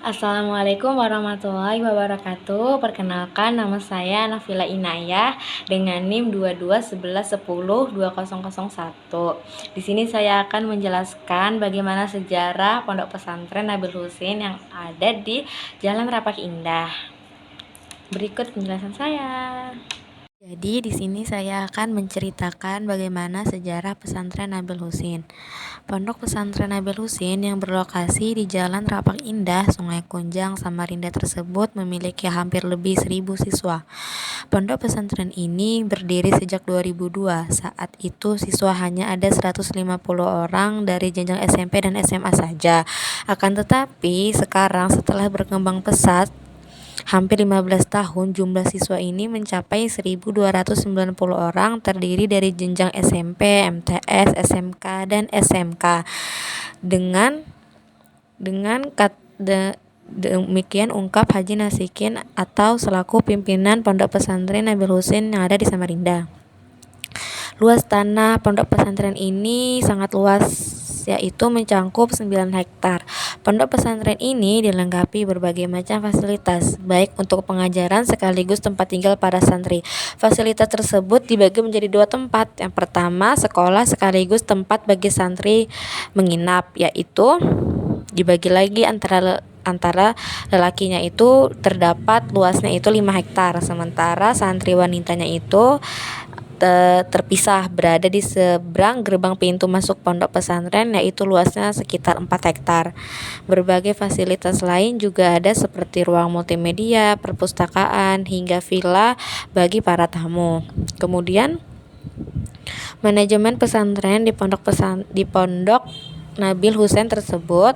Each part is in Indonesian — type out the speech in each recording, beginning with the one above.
Assalamualaikum warahmatullahi wabarakatuh. Perkenalkan, nama saya Nafila Inayah dengan NIM 2211102001. Di sini saya akan menjelaskan bagaimana sejarah Pondok Pesantren Nabil Husin yang ada di Jalan Rapak Indah. Berikut penjelasan saya. Jadi di sini saya akan menceritakan bagaimana sejarah pesantren Nabil Husin. Pondok Pesantren Nabil Husin yang berlokasi di Jalan Rapak Indah, Sungai Kunjang, Samarinda tersebut memiliki hampir lebih 1.000 siswa. Pondok pesantren ini berdiri sejak 2002. Saat itu siswa hanya ada 150 orang dari jenjang SMP dan SMA saja. Akan tetapi sekarang setelah berkembang pesat hampir 15 tahun, jumlah siswa ini mencapai 1.290 orang, terdiri dari jenjang SMP, MTS, SMK, dan SMK. Demikian ungkap Haji Nasikin atau selaku pimpinan Pondok Pesantren Nabil Husin yang ada di Samarinda. Luas tanah pondok pesantren ini sangat luas, yaitu mencakup 9 hektar. Pondok pesantren ini dilengkapi berbagai macam fasilitas, baik untuk pengajaran sekaligus tempat tinggal para santri. Fasilitas tersebut dibagi menjadi 2 tempat. Yang pertama, sekolah sekaligus tempat bagi santri menginap, yaitu dibagi lagi antara lelakinya itu terdapat luasnya itu 5 hektar, sementara santri wanitanya itu terpisah berada di seberang gerbang pintu masuk pondok pesantren, yaitu luasnya sekitar 4 hektar. Berbagai fasilitas lain juga ada seperti ruang multimedia, perpustakaan, hingga villa bagi para tamu. Kemudian manajemen pesantren di pondok Nabil Husin tersebut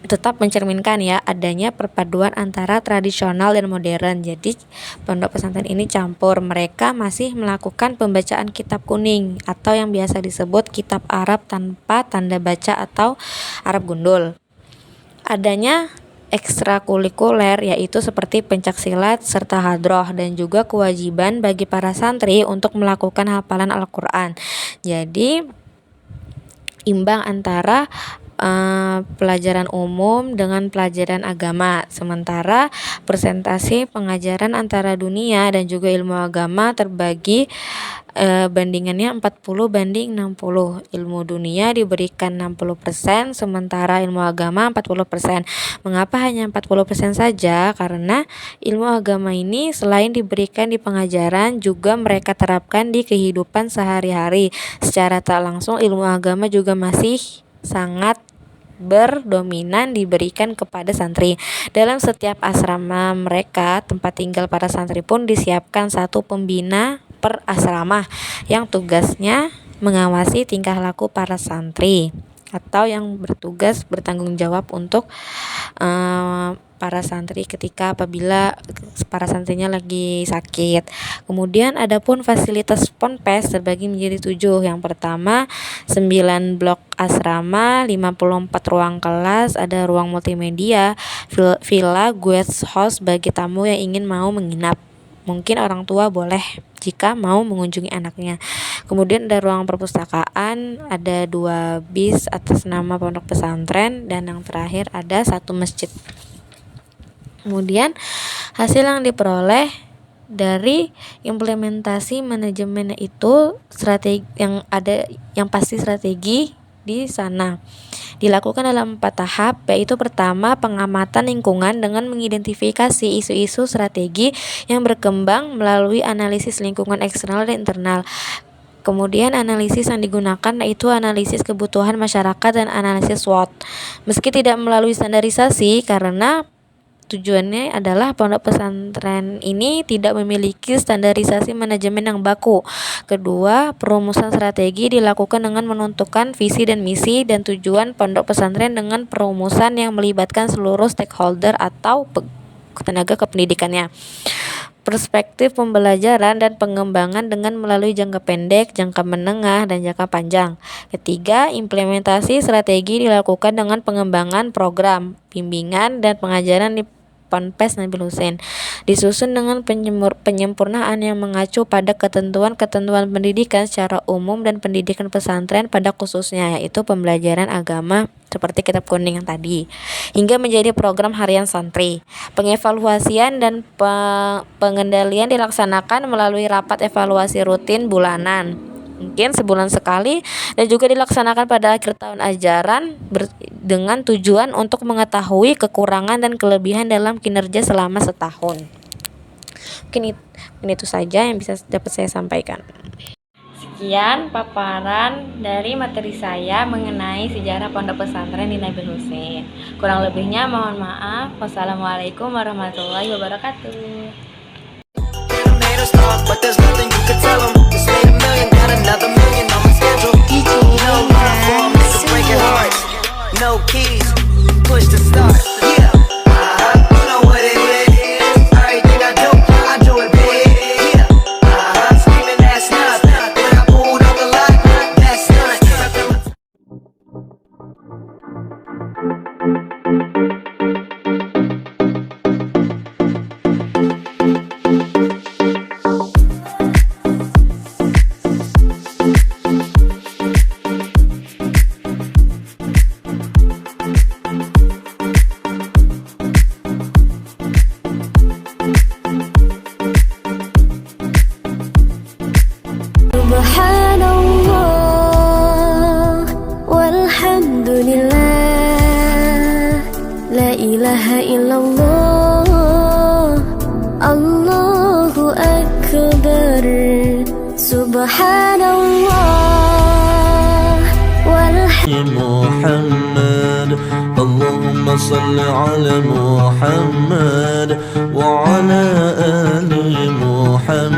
tetap mencerminkan adanya perpaduan antara tradisional dan modern. Jadi pondok pesantren ini campur. Mereka masih melakukan pembacaan kitab kuning atau yang biasa disebut kitab Arab tanpa tanda baca atau Arab gundul. Adanya ekstrakurikuler yaitu seperti pencaksilat serta hadroh, dan juga kewajiban bagi para santri untuk melakukan hafalan Al-Quran. Jadi imbang antara pelajaran umum dengan pelajaran agama. Sementara presentasi pengajaran antara dunia dan juga ilmu agama terbagi bandingannya 40:60. Ilmu dunia diberikan 60%, sementara ilmu agama 40%. Mengapa hanya 40% saja? Karena ilmu agama ini selain diberikan di pengajaran, juga mereka terapkan di kehidupan sehari-hari. Secara tak langsung ilmu agama juga masih sangat berdominan diberikan kepada santri. Dalam setiap asrama mereka, tempat tinggal para santri pun disiapkan satu pembina per asrama yang tugasnya mengawasi tingkah laku para santri atau yang bertanggung jawab untuk para santri ketika apabila para santrinya lagi sakit. Kemudian adapun fasilitas ponpes terbagi menjadi 7. Yang pertama 9 blok asrama, 54 ruang kelas, ada ruang multimedia, villa, guest house bagi tamu yang ingin mau menginap. Mungkin orang tua boleh jika mau mengunjungi anaknya. Kemudian ada ruang perpustakaan, ada 2 bis atas nama pondok pesantren, dan yang terakhir ada 1 masjid. Kemudian hasil yang diperoleh dari implementasi manajemen itu strategi yang pasti strategi di sana dilakukan dalam 4 tahap, yaitu pertama pengamatan lingkungan dengan mengidentifikasi isu-isu strategi yang berkembang melalui analisis lingkungan eksternal dan internal. Kemudian analisis yang digunakan yaitu analisis kebutuhan masyarakat dan analisis SWOT. Meski tidak melalui standarisasi karena tujuannya adalah pondok pesantren ini tidak memiliki standarisasi manajemen yang baku. Kedua, perumusan strategi dilakukan dengan menentukan visi dan misi dan tujuan pondok pesantren dengan perumusan yang melibatkan seluruh stakeholder atau tenaga kependidikannya. Perspektif pembelajaran dan pengembangan dengan melalui jangka pendek, jangka menengah, dan jangka panjang. Ketiga, implementasi strategi dilakukan dengan pengembangan program, bimbingan, dan pengajaran di Ponpes Nabil Hussein, disusun dengan penyempurnaan yang mengacu pada ketentuan-ketentuan pendidikan secara umum dan pendidikan pesantren pada khususnya, yaitu pembelajaran agama seperti kitab kuning yang tadi, hingga menjadi program harian santri. Pengevaluasian dan pengendalian dilaksanakan melalui rapat evaluasi rutin bulanan, mungkin sebulan sekali, dan juga dilaksanakan pada akhir tahun ajaran dengan tujuan untuk mengetahui kekurangan dan kelebihan dalam kinerja selama setahun. Mungkin itu saja yang bisa dapat saya sampaikan. Sekian paparan dari materi saya mengenai sejarah Pondok Pesantren di Nabil Hussein. Kurang lebihnya mohon maaf. Wassalamualaikum warahmatullahi wabarakatuh. No keys, push the start. Yeah, you know what it is. Everything I do it big. Yeah, screaming that's nothing. When I pulled up the lot, that's nothing. Subhanallah walhamdulillah, la ilaha illallah, Allahu akbar. Subhanallah Muhammad, Allahumma salli ala Muhammad wa ala ali Muhammad.